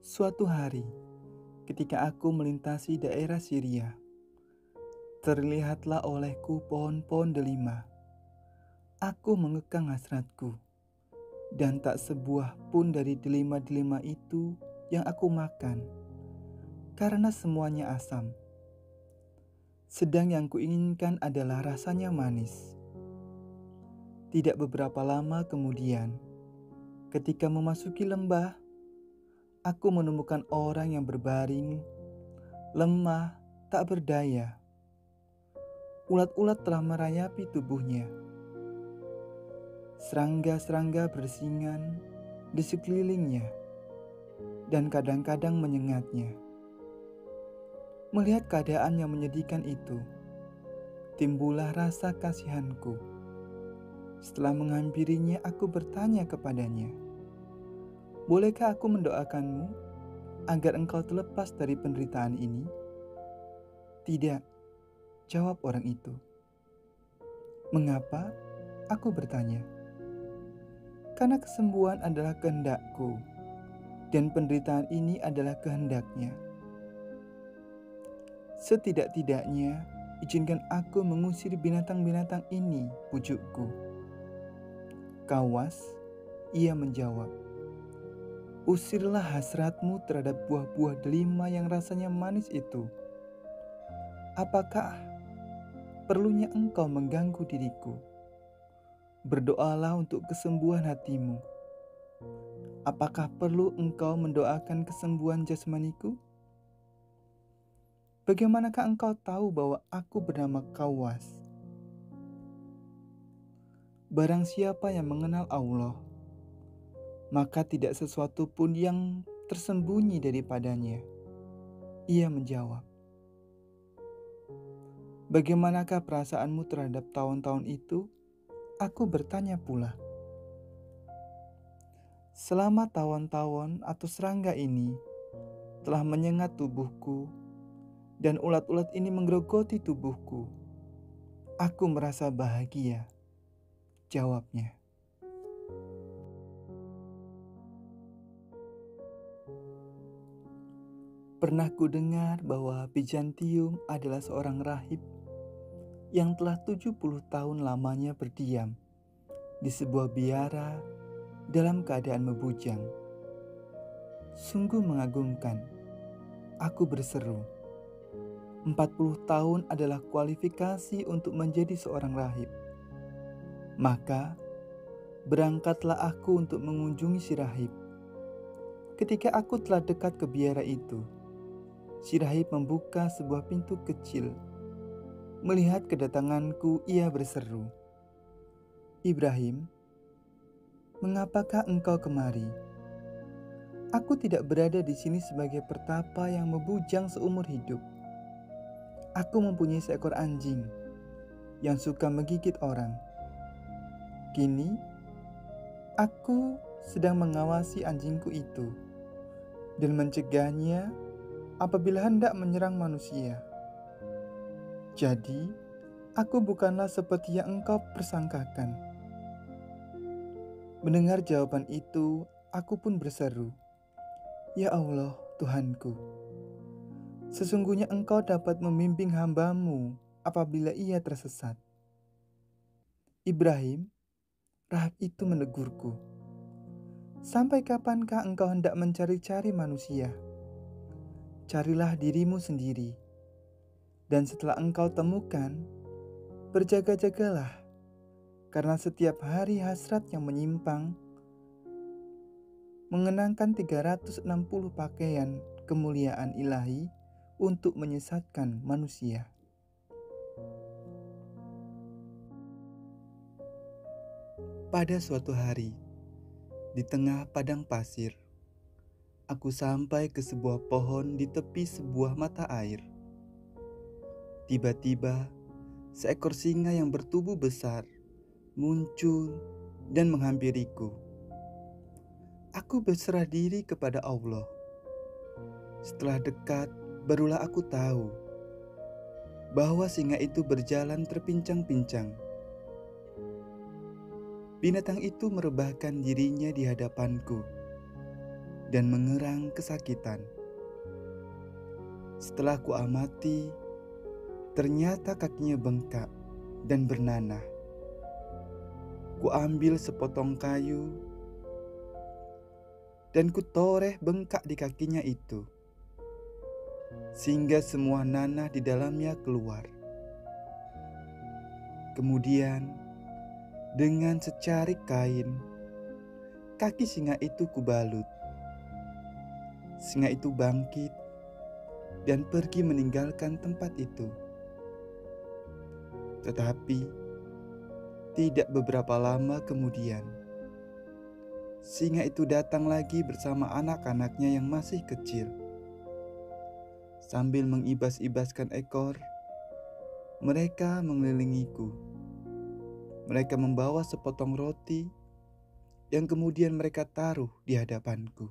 Suatu hari, ketika aku melintasi daerah Syria, terlihatlah olehku pohon-pohon delima. Aku mengekang hasratku, dan tak sebuah pun dari delima-delima itu yang aku makan, karena semuanya asam. Sedang yang kuinginkan adalah rasanya manis. Tidak beberapa lama kemudian, ketika memasuki lembah, aku menemukan orang yang berbaring, lemah, tak berdaya. Ulat-ulat telah merayapi tubuhnya. Serangga-serangga bersingan di sekelilingnya dan kadang-kadang menyengatnya. Melihat keadaan yang menyedihkan itu, timbullah rasa kasihanku. Setelah menghampirinya, aku bertanya kepadanya, "Bolehkah aku mendoakanmu agar engkau terlepas dari penderitaan ini?" "Tidak," jawab orang itu. "Mengapa?" aku bertanya. "Karena kesembuhan adalah kehendakku, dan penderitaan ini adalah kehendaknya. Setidak-tidaknya, izinkan aku mengusir binatang-binatang ini," pujukku. "Kawas," ia menjawab. "Usirlah hasratmu terhadap buah-buah delima yang rasanya manis itu. Apakah perlunya engkau mengganggu diriku? Berdoalah untuk kesembuhan hatimu. Apakah perlu engkau mendoakan kesembuhan jasmaniku? Bagaimanakah engkau tahu bahwa aku bernama Kawas? Barang siapa yang mengenal Allah, maka tidak sesuatu pun yang tersembunyi daripadanya." Ia menjawab. "Bagaimanakah perasaanmu terhadap tahun-tahun itu?" aku bertanya pula. "Selama tawon-tawon atau serangga ini telah menyengat tubuhku dan ulat-ulat ini menggerogoti tubuhku, aku merasa bahagia," jawabnya. Pernah ku dengar bahwa Bizantium adalah seorang rahib yang telah 70 tahun lamanya berdiam di sebuah biara dalam keadaan membujang. Sungguh mengagumkan, aku berseru. 40 tahun adalah kualifikasi untuk menjadi seorang rahib. Maka, berangkatlah aku untuk mengunjungi si rahib. Ketika aku telah dekat ke biara itu, si rahib membuka sebuah pintu kecil. Melihat kedatanganku, ia berseru, "Ibrahim, mengapakah engkau kemari? Aku tidak berada di sini sebagai pertapa yang membujang seumur hidup. Aku mempunyai seekor anjing yang suka menggigit orang. Kini, aku sedang mengawasi anjingku itu dan mencegahnya apabila hendak menyerang manusia. Jadi, aku bukanlah seperti yang engkau persangkakan." Mendengar jawaban itu, aku pun berseru, "Ya Allah, Tuhanku, sesungguhnya engkau dapat membimbing hamba-Mu apabila ia tersesat." "Ibrahim," rahib itu menegurku, "sampai kapankah engkau hendak mencari-cari manusia? Carilah dirimu sendiri, dan setelah engkau temukan, berjaga-jagalah, karena setiap hari hasrat yang menyimpang mengenangkan 360 pakaian kemuliaan ilahi untuk menyesatkan manusia." Pada suatu hari, di tengah padang pasir, aku sampai ke sebuah pohon di tepi sebuah mata air. Tiba-tiba, seekor singa yang bertubuh besar muncul dan menghampiriku. Aku berserah diri kepada Allah. Setelah dekat, barulah aku tahu bahwa singa itu berjalan terpincang-pincang. Binatang itu merebahkan dirinya di hadapanku. dan mengerang kesakitan. Setelah kuamati, ternyata kakinya bengkak dan bernanah. Kuambil sepotong kayu dan kutoreh bengkak di kakinya itu, sehingga semua nanah di dalamnya keluar. Kemudian, dengan secarik kain, kaki singa itu kubalut. Singa itu bangkit dan pergi meninggalkan tempat itu. Tetapi, tidak beberapa lama kemudian, singa itu datang lagi bersama anak-anaknya yang masih kecil. Sambil mengibas-ibaskan ekor, mereka mengelilingiku. Mereka membawa sepotong roti yang kemudian mereka taruh di hadapanku.